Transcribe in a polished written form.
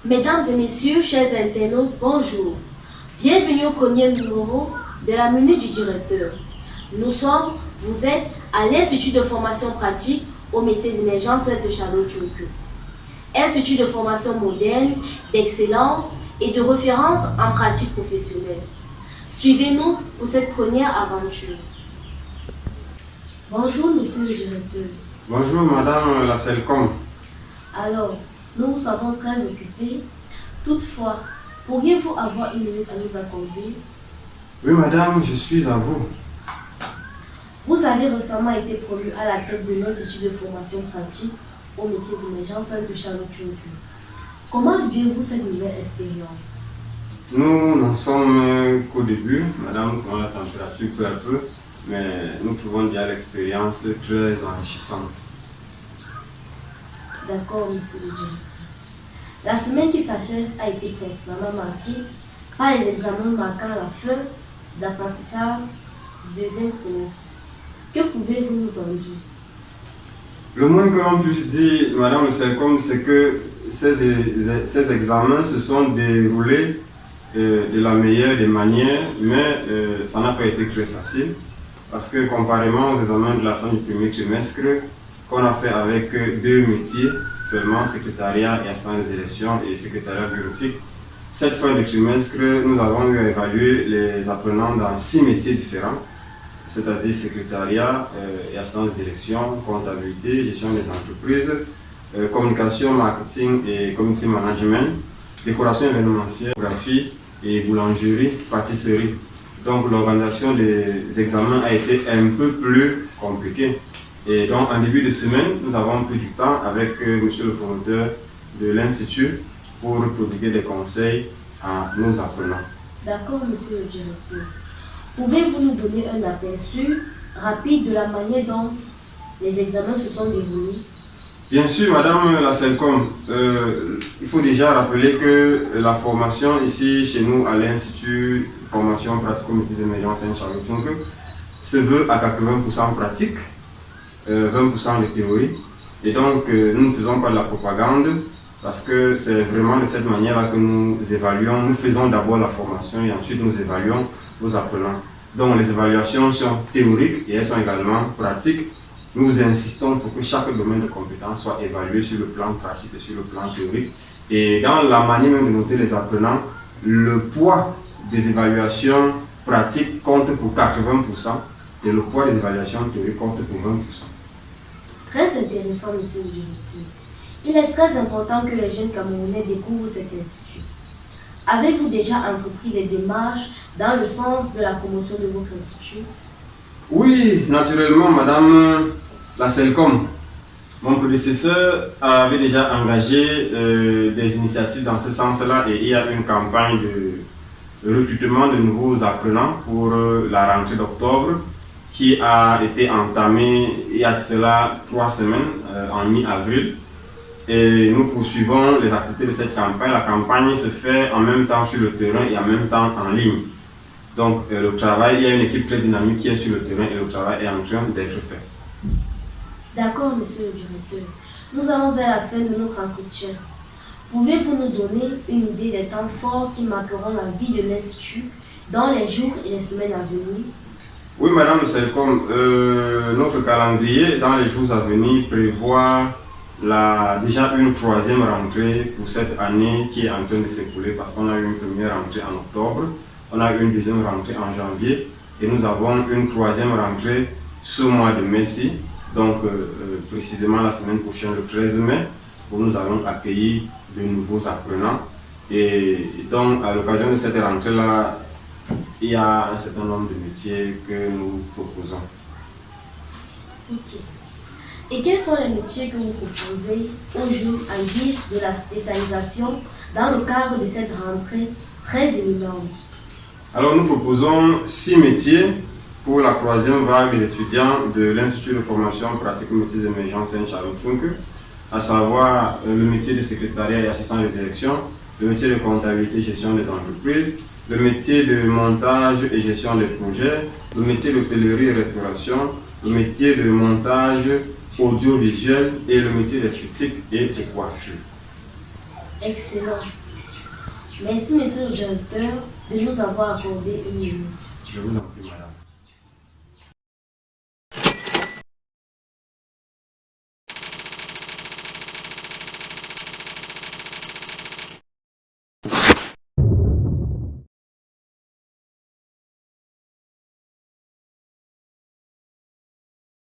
Mesdames et messieurs, chers internautes, bonjour. Bienvenue au premier numéro de la Minute du Directeur. Vous êtes à l'Institut de formation pratique aux métiers d'émergence de Charlotte-Chunku. Institut de formation moderne, d'excellence et de référence en pratique professionnelle. Suivez-nous pour cette première aventure. Bonjour, monsieur le directeur. Bonjour, madame la Selcom. Alors, nous vous savons très occupés. Toutefois, pourriez-vous avoir une minute à nous accorder? Oui, madame, je suis à vous. Vous avez récemment été promu à la tête de l'Institut de formation pratique aux métiers d'émergence de Charlotte-Chunku. Comment vivez-vous cette nouvelle expérience? Nous n'en sommes qu'au début, madame, prenons la température peu à peu, mais nous trouvons déjà l'expérience très enrichissante. D'accord, monsieur le directeur. La semaine qui s'achève a été principalement marquée par les examens marquant la fin d'apprentissage du deuxième trimestre. Que pouvez-vous nous en dire? Le moins que l'on puisse dire, madame le Selcom, c'est que ces examens se sont déroulés de la meilleure des manières, mais ça n'a pas été très facile, parce que comparément aux examens de la fin du premier trimestre, qu'on a fait avec deux métiers seulement, secrétariat et assistant des élections et secrétariat bureautique. Cette fin de trimestre, nous avons eu à évaluer les apprenants dans 6 métiers différents, c'est-à-dire secrétariat et assistant des élections, comptabilité, gestion des entreprises, communication, marketing et community management, décoration événementielle, graphie et boulangerie, pâtisserie. Donc l'organisation des examens a été un peu plus compliquée. Et donc, en début de semaine, nous avons pris du temps avec monsieur le promoteur de l'Institut pour prodiguer des conseils à nos apprenants. D'accord, monsieur le directeur. Pouvez-vous nous donner un aperçu rapide de la manière dont les examens se sont déroulés? Bien sûr, madame la Selcom, il faut déjà rappeler que la formation ici, chez nous, à l'Institut de formation pratique aux métiers d'émergence Saint-Charles-Chunku, se veut à 80% pratique. 20% de théorie, et donc nous ne faisons pas de la propagande parce que c'est vraiment de cette manière-là que nous évaluons. Nous faisons d'abord la formation et ensuite nous évaluons nos apprenants. Donc les évaluations sont théoriques et elles sont également pratiques. Nous insistons pour que chaque domaine de compétence soit évalué sur le plan pratique et sur le plan théorique. Et dans la manière même de noter les apprenants, le poids des évaluations pratiques compte pour 80%. Et le poids des évaluations théoriques compte pour 20%. Très intéressant, monsieur le directeur. Il est très important que les jeunes Camerounais découvrent cet institut. Avez-vous déjà entrepris des démarches dans le sens de la promotion de votre institut? Oui, naturellement, madame la Selcom. Mon prédécesseur avait déjà engagé des initiatives dans ce sens-là et il y a une campagne de recrutement de nouveaux apprenants pour la rentrée d'octobre, qui a été entamé il y a de cela 3 semaines, en mi-avril. Et nous poursuivons les activités de cette campagne. La campagne se fait en même temps sur le terrain et en même temps en ligne. Donc le travail, il y a une équipe très dynamique qui est sur le terrain et le travail est en train d'être fait. D'accord, monsieur le directeur. Nous allons vers la fin de notre entretien. Pouvez-vous nous donner une idée des temps forts qui marqueront la vie de l'Institut dans les jours et les semaines à venir? Oui, madame le Selcom, notre calendrier dans les jours à venir prévoit déjà une 3e rentrée pour cette année qui est en train de s'écouler parce qu'on a eu une première rentrée en octobre, on a eu une deuxième rentrée en janvier et nous avons une 3e rentrée ce mois de mai-ci, donc précisément la semaine prochaine, le 13 mai, où nous allons accueillir de nouveaux apprenants. Et donc à l'occasion de cette rentrée-là, il y a un certain nombre de métiers que nous proposons. Ok. Et quels sont les métiers que vous proposez au jour en guise de la spécialisation dans le cadre de cette rentrée très éminente? Alors nous proposons 6 métiers pour la 3e vague des étudiants de l'Institut de formation pratique aux métiers émergents Saint-Charles-Chunku, à savoir le métier de secrétariat et assistant des élections, le métier de comptabilité et gestion des entreprises, le métier de montage et gestion des projets, le métier d'hôtellerie et restauration, le métier de montage audiovisuel et le métier d'esthétique et de coiffure. Excellent. Merci, monsieur le directeur, de nous avoir accordé une minute. Je vous en prie, madame.